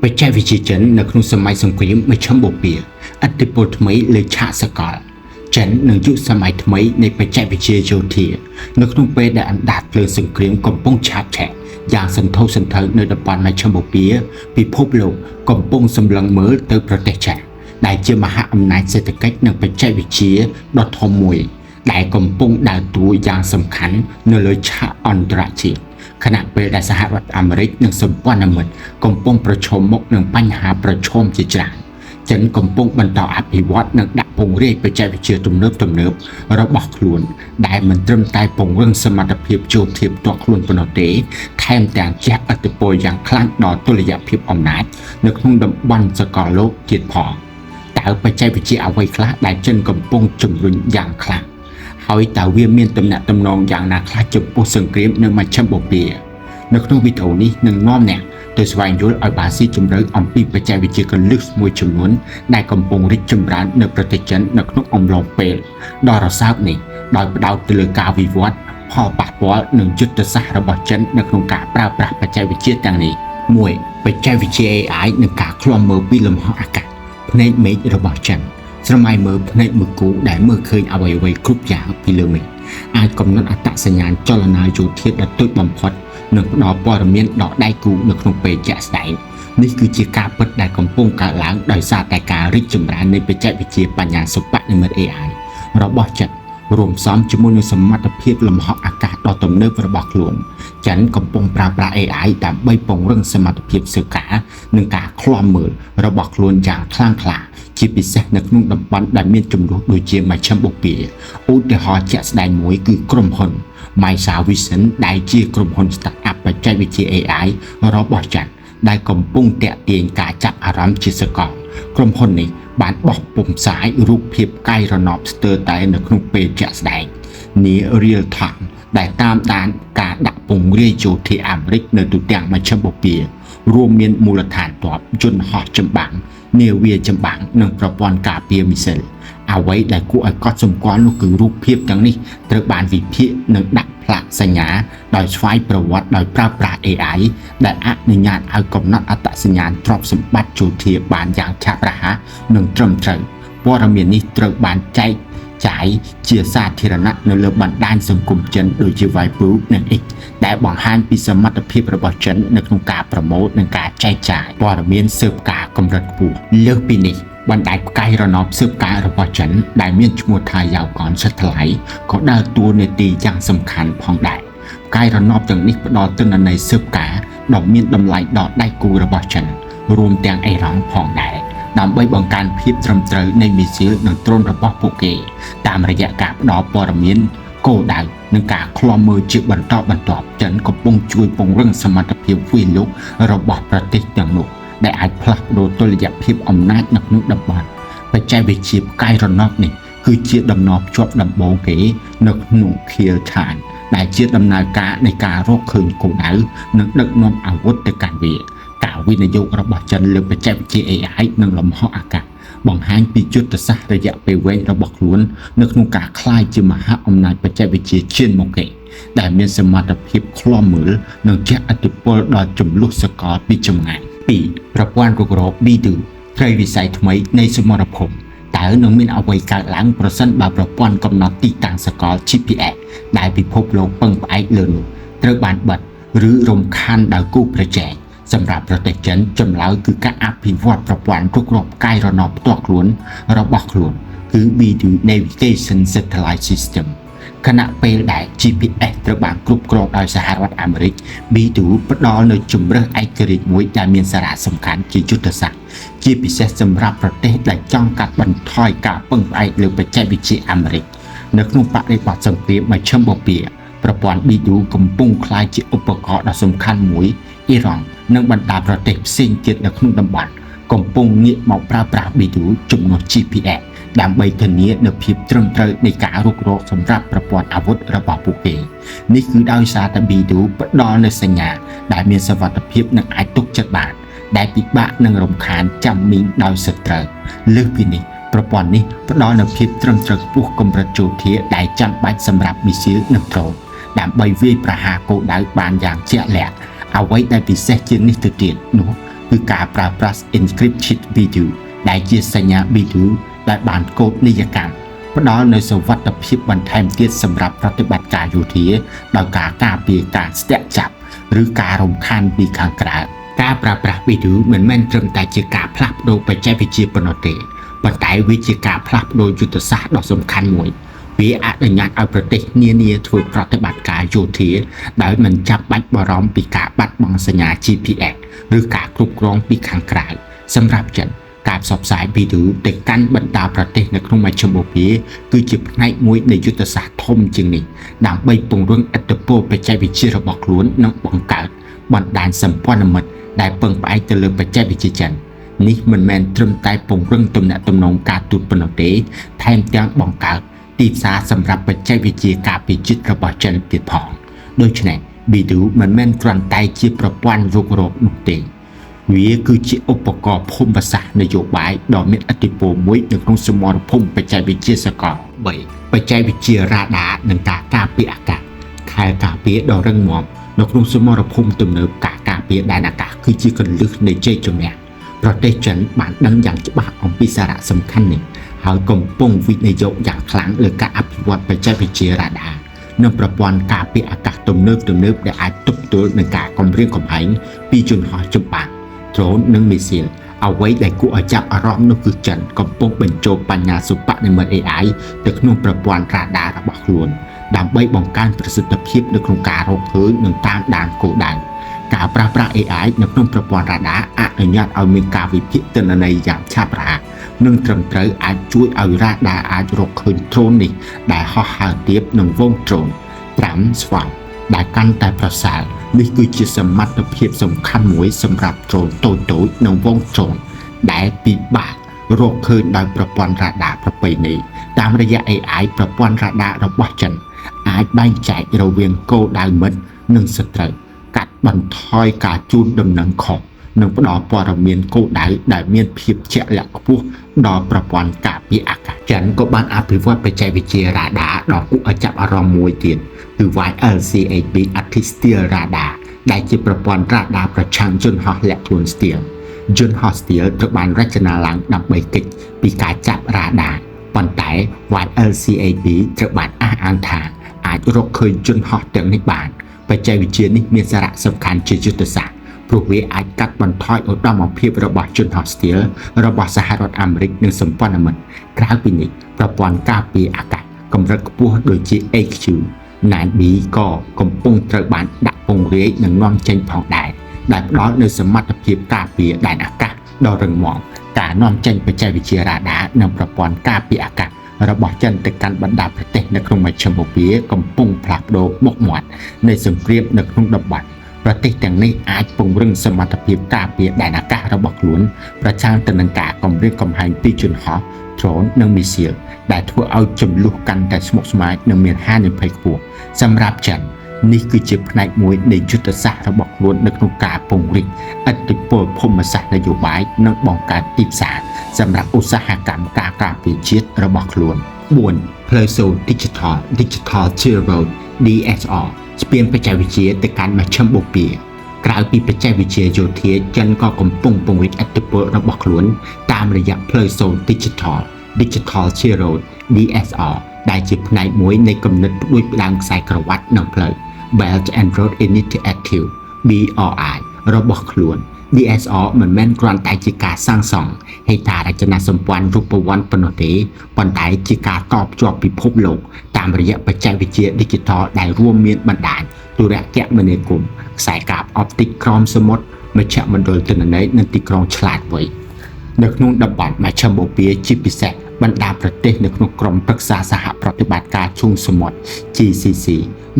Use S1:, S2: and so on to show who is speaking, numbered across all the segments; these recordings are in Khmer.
S1: បច្ចេកវិទ្យាចិននៅក្នុងសម័យសង្គ្រាមមជ្ឈិមបូព៌ាឥទ្ធិពលថ្មីលើឆាកសកលចិននឹងយុគសម័យថ្មីនៃបច្ចេកវិទ្យាយោធានៅក្នុងពេលដែលអណ្ដាតភ្លើងសង្គ្រាមកំពុងឆាបឆេះយ៉ាងសន្ធោសន្ធៅនៅតំបន់មជ្ឈិមបូព៌ាពិភពលោកកំពុងសម្លឹងមើលទៅប្រទេសចាស់ដែលជាមហាអំណាចសេដ្ឋកិច្ចនិងបច្ចេកវិទ្យាដ៏ធំមួយដែលកំពុងដើរតួយ៉ាងសំខាន់នៅលើឆាកអន្តរជាតិខណៈពេលដែលសហរដ្ឋអាមេរិកនិងសម្ព័ន្ធមិត្តកំពុងប្រឈមមុខនឹងបញ្ហាប្រឈមជាច្រើនចិនកំពុងបន្តអភិវឌ្ឍនិងដាក់ពង្រាយបច្ចេកវិទ្យាទំនើបរបស់ខ្លួនដែលមិនត្រឹមតែពង្រឹងសមត្ថភាពយោធាផ្ទាល់ខ្លួនប៉ុណ្ណោះទេថែមទាំងជះឥទ្ធិពលយ៉ាងខ្លាំងដល់តុល្យភាពអំណាចនៅក្នុងតំបន់សកលលោកទៀតផងតើបច្ចេកវិទ្យាអ្វីខ្លះដែលចិនកំពុងជំរុញយ៉ាងខ្លាំងហើយតើវាមានទំនាក់ទំនងយ៉ាងណាខ្លះចំពោះសង្គ្រាមនៅមជ្ឈិមបូព៌ានៅក្នុងវីដេអូនេះនឹងនាំអ្នកទៅស្វែងយល់ឲ្យបានស៊ីជម្រៅអំពីបច្ចេកវិទ្យាគន្លឹះមួយចំនួនដែលកំពុងរីកចម្រើននៅប្រទេសចិននៅក្នុងអំឡុងពេលដ៏រសើបនេះដោយផ្ដោតទៅលើការវិវត្តផលប៉ះពាល់និងយុទ្ធសាស្ត្ររបស់ចិននៅក្នុងការប្រើប្រាស់បច្ចេកវិទ្យាទាំងនេះ 1. បច្ចេកវិទ្យា AI និងការឃ្លាំមើលពីលំហអាកាសភ្នែកមេឃរបស់ចិនស្រមៃមើលភ្នែកមួយគូដែលមើលឃើញអ្វីៗគ្រប់យ៉ាងពីលើមេឃអាចកំណត់អត្តសញ្ញាណចលនាយោធាដ៏ទូចបំផុតនិងផ្ដល់ព័ត៌មានដល់ដៃគូនៅក្នុងពេលជាក់ស្ដែងនេះគឺជាការពិតដែលកំពុងកើតឡើងដោយសារតែការរីកចម្រើននៃបច្ចេកវិទ្យាបញ្ញាសិប្បនិម្មិត AI របស់ចិនរួមផ្សំជាមួយនឹងសមត្ថភាពលំហអាកាសដ៏ទំនើបរបស់ខ្លួនចិនកំពុងប្រើប្រាស់ AI ដើម្បីពង្រឹងសមត្ថភាពសិក្សានិងការឃ្លាំមើលរបស់ខ្លួនយ៉ាងខ្លាំងក្លាជាពិសេសនៅក្នុងតំបន់ដែលមានចំនួនដូចជាមជ្ឈិមបូព៌ាឧទាហរណ៍ជាក់ស្ដែងមួយគឺក្រុមហ៊ុន Mesa Vision ដែលជាក្រុមហ៊ុន Startup បច្ចេកវិទ្យា AI របស់ចិនដែលកំពុងទាក់ទាញការចាប់អារម្មណ៍ជាសកលក្រុមហ៊ុននេះបានបោះពុម្ពផ្សាយរូបភាពផ្កាយរណបស្ទើរតែនៅក្នុងពេលជាក់ស្ដែង Near Real Time ដែលតាមដានការដាក់ពង្រាយយោធាអាមេរិកនៅទូទាំងមជ្ឈិមបូព៌ារួមមានមូលដ្ឋានទ័ពយន្តហោះចម្បាំងនាវាចម្បាំងនិងប្រព័ន្ធការពារមីស៊ីលអ្វីដែលគួរឲ្យកត់សម្គាល់នោះគឺរូបភាពទាំងនេះត្រូវបានវិភាគនិងដាក់ផ្លាកសញ្ញាដោយស្វ័យប្រវត្តិដោយប្រើប្រាស់ AI ដែលអនុញ្ញាតឲ្យកំណត់អត្តសញ្ញាណទ្រព្យសម្បត្តិយោធាបានយ៉ាងឆាប់រហ័សនិងត្រឹមត្រូវព័ត៌មាននេះត្រូវបានចែកចាយជាសាធារណៈនៅលើបណ្ដាញសង្គមចិនដូចជា Weibo និង X ដែលបង្ហាញពីសមត្ថភាពរបស់ចិននៅក្នុងការប្រមូលនិងការចែកចាយព័ត៌មានស៊ើបការកម្រិតខ្ពស់លើសពីនេះបណ្ដាញផ្កាយរណបស៊ើបការរបស់ចិនដែលមានឈ្មោះថាយ៉ាវកនសិទ្ធិថ្លៃក៏ដើរតួនាទីយ៉ាងសំខាន់ផងដែរផ្កាយរណបទាំងនេះផ្ដល់ទិន្នន័យស៊ើបការដ៏មានតម្លៃដល់ដៃគូរបស់ចិនរួមទាំងអេរ៉ង់ផងដែរដើម្បីបង្កើនភាពត្រឹមត្រូវនៃមីស៊ីលនិងដ្រូនរបស់ពួកគេតាមរយៈការផ្ដល់ព័ត៌មានគោលដៅនិងការឃ្លាំមើលជាបន្តបន្ទាប់ចិនកំពុងជួយពង្រឹងសមត្ថភាពវិនិយោគរបស់ប្រទេសទាំងនោះដែលអាចផ្លាស់ប្ដូរតុល្យភាពអំណាចនៅក្នុងតំបន់បច្ចេកវិទ្យាផ្កាយរណបនេះគឺជាដំណើរភ្ជាប់ដំបូងគេនៅក្នុងខៀលឋានដែលជាដំណើរការនៃការរកឃើញគោលដៅនិងដឹកនាំអាវុធទៅកាន់វាការវិនិយោគរបស់ចិនលើបច្ចេកវិទ្យា AI និងលំហអាកាសបង្ហាញពីយុទ្ធសាស្ត្ររយៈពេលវែងរបស់ខ្លួននៅក្នុងការក្លាយជាមហាអំណាចបច្ចេកវិទ្យាឈានមុខគេដែលមានសមត្ថភាពឃ្លាំមើលនិងជះឥទ្ធិពលដល់ចំនួនសកលពីចម្ងាយ 2. ប្រព័ន្ធរុករក B2 ត្រីវិស័យថ្មីនៃសមរភូមិតើនឹងមានអ្វីកើតឡើងប្រសិនបើប្រព័ន្ធកំណត់ទីតាំងសកល GPS ដែលពិភពលោកពឹងផ្អែកលើនោះត្រូវបានបិទឬរំខានដោយគូប្រជែងសម្រាប់ប្រទេសចិនចម្លើយគឺការអភិវឌ្ឍប្រព័ន្ធរុករកផ្កាយរណបផ្ទាល់ខ្លួនរបស់ខ្លួនគឺ B2 Navigation Satellite System ខណៈពេលដែល GPS ត្រូវបានគ្រប់គ្រងដោយសហរដ្ឋអាមេរិក B2 ផ្ដល់នូវជម្រើសឯករាជ្យមួយដែលមានសារៈសំខាន់ជាយុទ្ធសាស្ត្រជាពិសេសសម្រាប់ប្រទេសដែលចង់កាត់បន្ថយការពឹងផ្អែកលើបច្ចេកវិទ្យាអាមេរិកនៅក្នុងបរិបទសង្គ្រាមមជ្ឈិមបូព៌ាប្រព័ន្ធ B2 កំពុងក្លាយជាឧបករណ៍ដ៏សំខាន់មួយអ៊ីរ៉ង់និងបណ្ដាប្រទេសផ្សេងទៀតនៅក្នុងតំបន់កំពុងងាកមកប្រើប្រាស់ B2 ជំនួស GPS ដើម្បីធានានូវភាពត្រឹមត្រូវនៃការរុករកសម្រាប់ប្រព័ន្ធអាវុធរបស់ពួកគេនេះគឺដោយសារតែ B2 ផ្ដល់នូវសញ្ញាដែលមានសុវត្ថិភាពនិងអាចទុកចិត្តបានដែលពិបាកនឹងរំខានចាំមីងដោយសត្រូវលើសពីនេះប្រព័ន្ធនេះផ្ដល់នូវភាពត្រឹមត្រូវខ្ពស់កម្រិតយោធាដែលចាំបាច់សម្រាប់មីស៊ីលនិងដ្រូនដើម្បីវាយប្រហារគោលដៅបានយ៉ាងជាក់លាក់អ្វីដែលពិសេសជាងនេះទៅទៀតនោះគឺ គឺការប្រើប្រាស់ encrypted video ដែលជាសញ្ញា video ដែលបានកូដនីយកម្មផ្ដល់នូវសុវត្ថិភាពបន្ថែមទៀតសម្រាប់ប្រតិបត្តិការយោធាដោយការការពារការស្ទាក់ចាប់ឬការរំខានពីខាងក្រៅការប្រើប្រាស់ video មិនមែនត្រឹមតែជាការផ្លាស់ប្ដូរបច្ចេកវិទ្យាប៉ុណ្ណោះទេប៉ុន្តែវាជាការផ្លាស់ប្ដូរយុទ្ធសាស្ត្រដ៏សំខាន់មួយវាអនុញ្ញាតឲ្យប្រទេសនានាធ្វើប្រតិបត្តិការយោធាដោយមិនចាំបាច់បារម្ភពីការបាត់បង់សញ្ញា GPS ឬការគ្រប់គ្រងពីខាងក្រៅសម្រាប់ចិនការផ្សព្វផ្សាយវីដេអូទៅកាន់បណ្ដាប្រទេសនៅក្នុងមជ្ឈមបូព៌ាគឺជាផ្នែកមួយនៃយុទ្ធសាស្ត្រធំជាងនេះដើម្បីពង្រឹងឥទ្ធិពលបច្ចេកវិទ្យារបស់ខ្លួននិងបង្កើតបណ្ដាញសម្ព័ន្ធមិត្តដែលពឹងផ្អែកទៅលើបច្ចេកវិទ្យាចិននេះមិនមែនត្រឹមតែពង្រឹងទំនាក់ទំនងការទូតប៉ុណ្ណោះទេថែមទាំងបង្កើតទីផ្សារសម្រាប់បច្ចេកវិទ្យាការពារជាតិរបស់ចិនទៀតផងដូច្នេះវីដេអូមិនមែនគ្រាន់តែជាប្រព័ន្ធរុករកនោះទេវាគឺជាឧបករណ៍ភូមិសាស្ត្រនយោបាយដ៏មានឥទ្ធិពលមួយនៅក្នុងសមរភូមិបច្ចេកវិទ្យាសកល3បច្ចេកវិទ្យារ៉ាដានិងការការពារអាកាសខែលការពារដ៏រឹងមាំនៅក្នុងសមរភូមិទំនើបការការពារដែនអាកាសគឺជាគន្លឹះនៃជ័យជំនះប្រទេសចិនបានដឹងយ៉ាងច្បាស់អំពីសារៈសំខាន់នេះហើយកំពុងវិនិយោគយ៉ាងខ្លាំងលើការអភិវឌ្ឍបច្ចេកវិទ្យារ៉ាដានិងប្រព័ន្ធការពារអាកាសទំនើបដែលអាចទប់ទល់នឹងការគំរាមកំហែងពីជនហោះចម្បាំងdrone និងមីស៊ីលអ្វីដែលគួរឲ្យចាប់អារម្មណ៍នោះគឺចិនកំពុងបញ្ចូលបញ្ញាសិប្បនិម្មិត AI ទៅក្នុងប្រព័ន្ធរ៉ាដារបស់ខ្លួនដើម្បីបង្កើនប្រសិទ្ធភាពនៅក្នុងការរកឃើញនិងតាមដានគោលដៅការប្រើប្រាស់ AI នៅក្នុងប្រព័ន្ធរ៉ាដាអនុញ្ញាតឲ្យមានការវិភាគទិន្នន័យយ៉ាងឆាប់រហ័សនិងត្រឹមត្រូវអាចជួយឲ្យរ៉ាដាអាចរកឃើញ drone នេះដែលហោះហើរទាបនឹងវង drone 5 SWAT ដែលកាន់តែប្រសើរនេះគឺជាសមត្ថភាពសំខាន់មួយសម្រាប់ដ្រូនតូចៗនិងវងដ្រូនដែលពិបាករកឃើញដោយប្រព័ន្ធរ៉ាដាប្រពៃណីតាមរយៈ AI ប្រព័ន្ធរ៉ាដារបស់ចិនអាចបែងចែករវាងគោលដៅមិត្តនិងសត្រូវកាត់បន្ថយការជូនដំណឹងខុសនិងផ្ដល់ព័ត៌មានគោលដៅដែលមានភាពជាក់លាក់ខ្ពស់ដល់ប្រព័ន្ធការពារអាកាសចិនក៏បានអភិវឌ្ឍបច្ចេកវិទ្យារ៉ាដាដ៏គួរឲ្យចាប់អារម្មណ៍មួយទៀតគឺ YLCHB Anti-Stealth Radar ដែលជាប្រព័ន្ធរ៉ាដាប្រឆាំងយន្តហោះលាក់ខ្លួនស្ទៀលយន្តហោះស្ទៀលត្រូវបានរចនាឡើងដើម្បីគេចពីការចាប់រ៉ាដាប៉ុន្តែ YLCHB ត្រូវបានអះអាងថាអាចរកឃើញយន្តហោះទាំងនេះបានបច្ចេកវិទ្យានេះមានសារៈសំខាន់ជាយុទ្ធសាស្ត្រព្រោះវាអាចកាត់បន្ថយឧត្តមភាពរបស់ជនហោះស្ទៀលរបស់សហរដ្ឋអាមេរិកនិងសម្ព័ន្ធមិត្តក្រៅពីនេះប្រព័ន្ធការពារអាកាសកម្រិតខ្ពស់ដូចជា HQ-9B ក៏កំពុងត្រូវបានដាក់ពង្រាយនិងនាំចេញផងដែរដែលផ្ដល់នូវសមត្ថភាពការពារដែនអាកាសដ៏រឹងមាំការនាំចេញបច្ចេកវិទ្យារ៉ាដានិងប្រព័ន្ធការពារអាកាសរបស់ចិនទៅកាន់បណ្ដាប្រទេសនៅក្នុងមជ្ឈមបូព៌ាកំពុងផ្លាស់ប្ដូរមុខមាត់នៃសង្គ្រាមនៅក្នុងតំបន់ប្រទេសទាំងនេះអាចពង្រឹងសមត្ថភាពការពារដែនអាកាសរបស់ខ្លួនប្រឆាំងទៅនឹងការគំរាមកំហែងពីជនហោះ drone និងមីស៊ីលដែលធ្វើឲ្យចំនួនកាន់តែស្មុគស្មាញនិងមានហានិភ័យខ្ពស់សម្រាប់ចិននេះគឺជាផ្នែកមួយនៃយុទ្ធសាស្ត្ររបស់ខ្លួននៅក្នុងការពង្រីកឥទ្ធិពលភូមិសាស្ត្រនយោបាយនិងបង្កើតទីផ្សារសម្រាប់ឧស្សាហកម្មការការពារជាតិរបស់ខ្លួន4ផ្លូវសូរ Digital Tier Road DSR ស្ពានបច្ចេកវិទ្យាទៅកាន់មជ្ឈមបូព៌ាក្រៅពីបច្ចេកវិទ្យាយោធាចិនក៏កំពុងពង្រីកឥទ្ធិពលរបស់ខ្លួនតាមរយៈផ្លូវសូរ Digital Tier Road DSR ដែលជាផ្នែកមួយនៃគំនិតផ្ដួចផ្ដើមខ្សែក្រវ៉ាត់និងផ្លូវ Belt and Road Initiative BRI របស់ខ្លួន DSR មិនមែនគ្រាន់តែជាការសាងសង់ហេដ្ឋារចនាសម្ព័ន្ធរូបវន្តប៉ុណ្ណោះទេប៉ុន្តែជាការតភ្ជាប់ពិភពលោកតាមរយៈបច្ចេកវិទ្យា Digital ដែលរួមមានបណ្ដាញទូរគមនាគមន៍ខ្សែកាបអបទិកក្រោមសមុទ្រមជ្ឈមណ្ឌលទិន្នន័យនិងទីក្រុងឆ្លាតវៃនៅក្នុងតំបន់មជ្ឈមបូព៌ាជាពិសេសបណ្ដាប្រទេសនៅក្នុងក្រុមប្រឹក្សាសហប្រតិបត្តិការឈូងសមុទ្រ GCC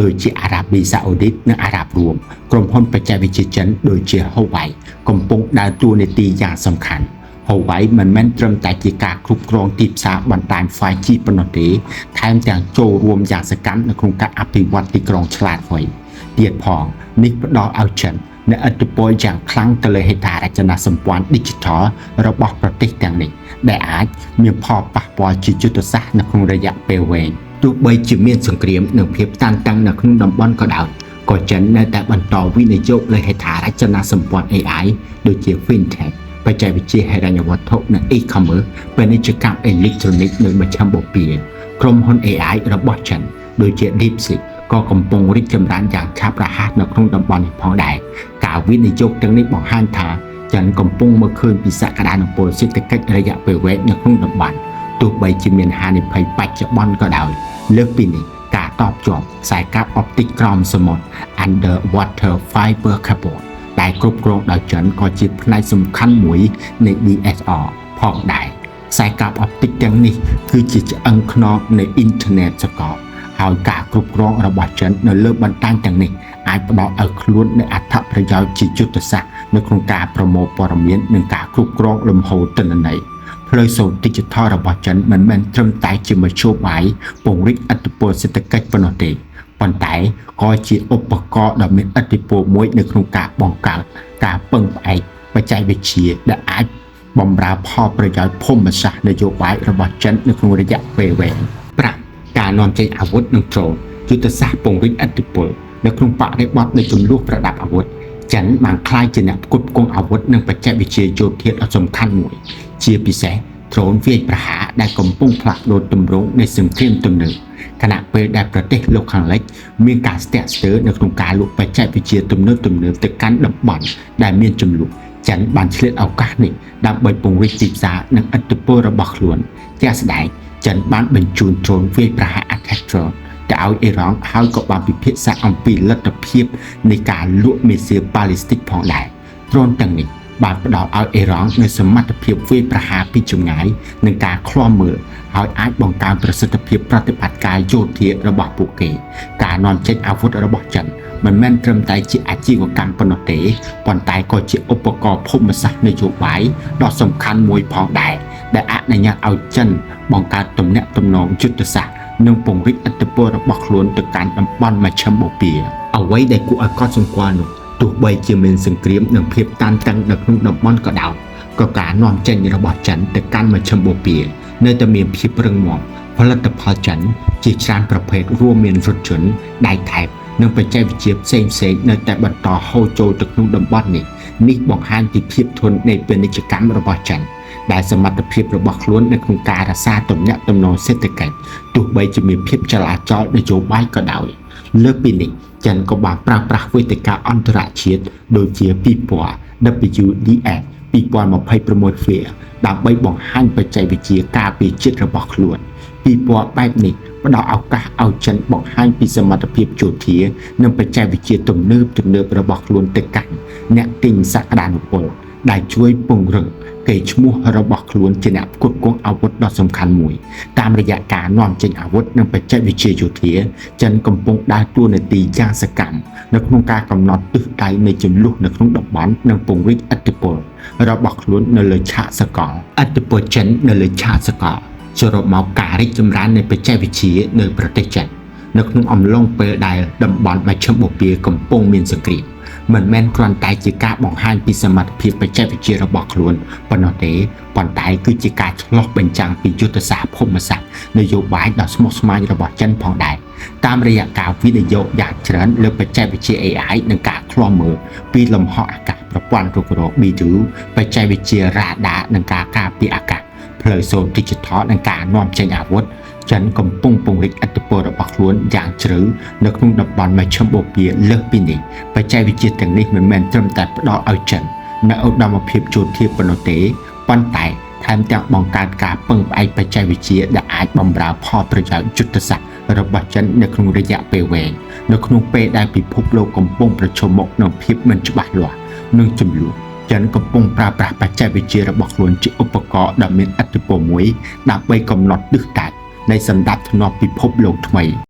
S1: ដូចជាអារ៉ាប៊ីសាអូឌីតនិងអារ៉ាប់រួមក្រុមហ៊ុនបច្ចេកវិទ្យាចិនដូចជា Huawei កំពុងដើរតួនាទីយ៉ាងសំខាន់ Huawei មិនមែនត្រឹមតែជាការគ្រប់គ្រងទីផ្សារបណ្ដាញ 5G ប៉ុណ្ណោះទេថែមទាំងចូលរួមយ៉ាងសកម្មនៅក្នុងការអភិវឌ្ឍទីក្រុងឆ្លាតវៃទៀតផងនេះផ្ដល់ឲ្យចិននៅឥទ្ធិពលយ៉ាងខ្លាំងទៅលើហេដ្ឋារចនាសម្ព័ន្ធ Digital របស់ប្រទេសទាំងនេះដែលអាចមានផលប៉ះពាល់ជាយុទ្ធសាស្ត្រនៅក្នុងរយៈពេលវែងទោះបីជាមានសង្គ្រាមនិងភាពតានតឹងនៅក្នុងតំបន់ក៏ដោយក ក៏ចិននៅតែបន្តវិនិយោគលើហេដ្ឋារចនាសម្ព័ន្ធ AI ដូចជា FinTech បច្ចេកវិទ្យាហិរញ្ញវត្ថុនិង E-commerce ពាណិជ្ជកម្មអេឡិចត្រូនិកនិងមជ្ឈមបូព៌ាក្រុមហ៊ុន AI របស់ចិនដូចជា DeepSeek ក៏កំពុងរីកចម្រើនយ៉ាងឆាប់រហ័សនៅក្នុងតំបន់នេះផងដែរការវិនិយោគទាំងនេះបង្ហាញថាចិនកំពុងមើលឃើញពីសក្តានុពលសេដ្ឋកិច្ចរយៈពេលវែងនៅក្នុងតំបន់ទោះបីជាមានហានិភ័យបច្ចុប្បន្នក៏ដោយលើកពីនេះការតបជាប់ខ្សែកាបអុបទិកក្រោមសមុទ្រ Underwater Fiber Cable ដែលគ្រប់គ្រងដោយចិនក៏ជាផ្នែកសំខាន់មួយនៃ DSR ផងដែរខ្សែកាបអុបទិកទាំងនេះគឺជាឆ្អឹងខ្នងនៃអ៊ីនធឺណិតសកលហើយការគ្រប់គ្រងរបស់ចិននៅលើបណ្ដាញទាំងនេះអាចផ្ដល់ឲ្យខ្លួននូវអត្ថប្រយោជន៍ជាយុទ្ធសាស្ត្រនៅក្នុងការប្រមូលព័ត៌មាននិងការគ្រប់គ្រងលំហូរទិន្នន័យផ្លូវសូត្រ Digital របស់ចិនមិនមែនត្រឹមតែជាមធ្យោបាយពង្រីកឥទ្ធិពលសេដ្ឋកិច្ចប៉ុណ្ណោះទេប៉ុន្តែក៏ជាឧបករណ៍ដ៏មានឥទ្ធិពលមួយនៅក្នុងការបង្កើតការពឹងផ្អែកបច្ចេកវិទ្យាដែលអាចបម្រើផលប្រយោជន៍ភូមិសាស្ត្រនយោបាយរបស់ចិននៅក្នុងរយៈពេលវែង5ការនាំចេញអាវុធនិងដ្រូនយុទ្ធសាស្ត្រពង្រីកឥទ្ធិពលនៅក្នុងបរិបទនៃជម្លោះប្រដាប់អាវុធចិនបានក្លាយជាអ្នកផ្គត់ផ្គង់អាវុធនិងបច្ចេកវិទ្យាយោធាដ៏សំខាន់មួយជាពិសេសដ្រូនវាយប្រហារដែលកំពុងផ្លាស់ប្ដូរទម្រង់នៃសង្គ្រាមទំនើបខណៈពេលដែលប្រទេសលោកខាងលិចមានការស្ទាក់ស្ទើរនៅក្នុងការលក់បច្ចេកវិទ្យាទំនើបទៅកាន់តំបន់ដែលមានជម្លោះចិនបានឆ្លៀតឱកាសនេះដើម្បីពង្រីកទីផ្សារនិងឥទ្ធិពលរបស់ខ្លួនជាក់ស្ដែងចិនបានបញ្ជូនដ្រូនវាយប្រហារ Attack Drone ទៅឲ្យអ៊ីរ៉ង់ហើយក៏បានពិភាក្សាអំពីលទ្ធភាពនៃការលក់មីស៊ីលប៉ាឡេស្ទិកផងដែរដ្រូនទាំងនេះបានផ្ដល់ឲ្យអ៊ីរ៉ង់នូវសមត្ថភាពវាយប្រហារពីចម្ងាយនិងការឃ្លាំមើលហើយអាចបង្កើនប្រសិទ្ធភាពប្រតិបត្តិការយោធារបស់ពួកគេការនាំចេញអាវុធរបស់ចិនមិនមែនត្រឹមតែជាអាជីវកម្មប៉ុណ្ណោះទេប៉ុន្តែក៏ជាឧបករណ៍ភូមិសាស្ត្រនយោបាយដ៏សំខាន់មួយផងដែរដែលអនុញ្ញាតឲ្យចិនបង្កើតទំនាក់ទំនងយុទ្ធសាស្ត្រនិងពង្រីកឥទ្ធិពលរបស់ខ្លួនទៅកាន់តំបន់មជ្ឈមបូព៌ាអ្វីដែលគួរឲ្យកត់សម្គាល់នោះទោះបីជាមានសង្គ្រាមនិងភាពតានតឹងនៅក្នុងតំបន់ក៏ដោយក៏ការនាំចេញរបស់ចិនទៅកាន់មជ្ឈមបូព៌ានៅតែមានភាពរឹងមាំផលិតផលចិនជាច្រើនប្រភេទរួមមានរថយន្តដៃថែបនិងបច្ចេកវិទ្យាផ្សេងៗនៅតែបន្តហូរចូលទៅក្នុងតំបន់នេះបង្ហាញពីភាពធន់នៃពាណិជ្ជកម្មរបស់ចិនដែលសមត្ថភាពរបស់ខ្លួននៅក្នុងការរក្សាទំនាក់ទំនងសេដ្ឋកិច្ចទោះបីជាមានភាពចលាចលនយោបាយក៏ដោយលើសពីនេះចិនក៏បានប្រើប្រាស់វេទិកាអន្តរជាតិដូចជាពិព័រណ៍ WDF 2026 Fair ដើម្បីបង្ហាញបច្ចេកវិទ្យាការពារជាតិរបស់ខ្លួនពិព័រណ៍បែបនេះផ្ដល់ឱកាសឲ្យចិនបង្ហាញពីសមត្ថភាពយោធានិងបច្ចេកវិទ្យាទំនើបរបស់ខ្លួនទៅកាន់អ្នកទិញសក្តានុពលដែលជួយពង្រឹងកេរ្តិ៍ឈ្មោះរបស់ខ្លួនជាអ្នកផ្គត់ផ្គង់អាវុធដ៏សំខាន់មួយតាមរយៈការនាំចេញអាវុធនិងបច្ចេកវិទ្យាយោធាចិនកំពុងដើរតួនាទីយ៉ាងសកម្មនៅក្នុងការកំណត់ទិសដៅនៃជម្លោះនៅក្នុងតំបន់និងពង្រីកឥទ្ធិពលរបស់ខ្លួននៅលើឆាកសកលឥទ្ធិពលចិននៅលើឆាកសកលសរុបមកការរីកចម្រើននៃបច្ចេកវិទ្យានៅប្រទេសចិននៅក្នុងអំឡុងពេលដែលតំបន់មជ្ឈមបូព៌ាកំពុងមានសង្គ្រាមមិនមែនគ្រាន់តែជាការបង្ហាញពីសមត្ថភាពបច្ចេកវិទ្យារបស់ខ្លួនប៉ុណ្ណោះទេប៉ុន្តែគឺជាការឆ្លុះបញ្ចាំងពីយុទ្ធសាស្ត្រភូមិសាស្ត្រនយោបាយដ៏ស្មុគស្មាញរបស់ចិនផងដែរតាមរយៈការវិនិយោគយ៉ាងច្រើនលើបច្ចេកវិទ្យា AI និងការឃ្លាំមើលពីលំហអាកាសប្រព័ន្ធរុករក B2 បច្ចេកវិទ្យារ៉ាដានិងការការពារអាកាសផ្លូវសូត្រ Digital និងការនាំចេញអាវុធចិនកំពុងពង្រីកឥទ្ធិពលរបស់ខ្លួនយ៉ាងជ្រៅនៅក្នុងតំបន់មជ្ឈមបូព៌ាលើសពីនេះបច្ចេកវិទ្យាទាំងនេះមិនមែនត្រឹមតែផ្ដល់ឲ្យចិននូវឧត្តមភាពយោធាប៉ុណ្ណោះទេប៉ុន្តែថែមទាំងបង្កើតការពឹងផ្អែកបច្ចេកវិទ្យាដែលអាចបម្រើផលប្រយោជន៍យុទ្ធសាស្ត្ររបស់ចិននៅក្នុងរយៈពេលវែងនៅក្នុងពេលដែលពិភពលោកកំពុងប្រឈមមុខនឹងភាពមិនច្បាស់លាស់និងជម្លោះចិនកំពុងប្រើប្រាស់បច្ចេកវិទ្យារបស់ខ្លួនជាឧបករណ៍ដ៏មានឥទ្ធិពលមួយដើម្បីកំណត់ទិសដៅនៃសណ្ដាប់ធ្នាប់ពិភពលោកថ្មី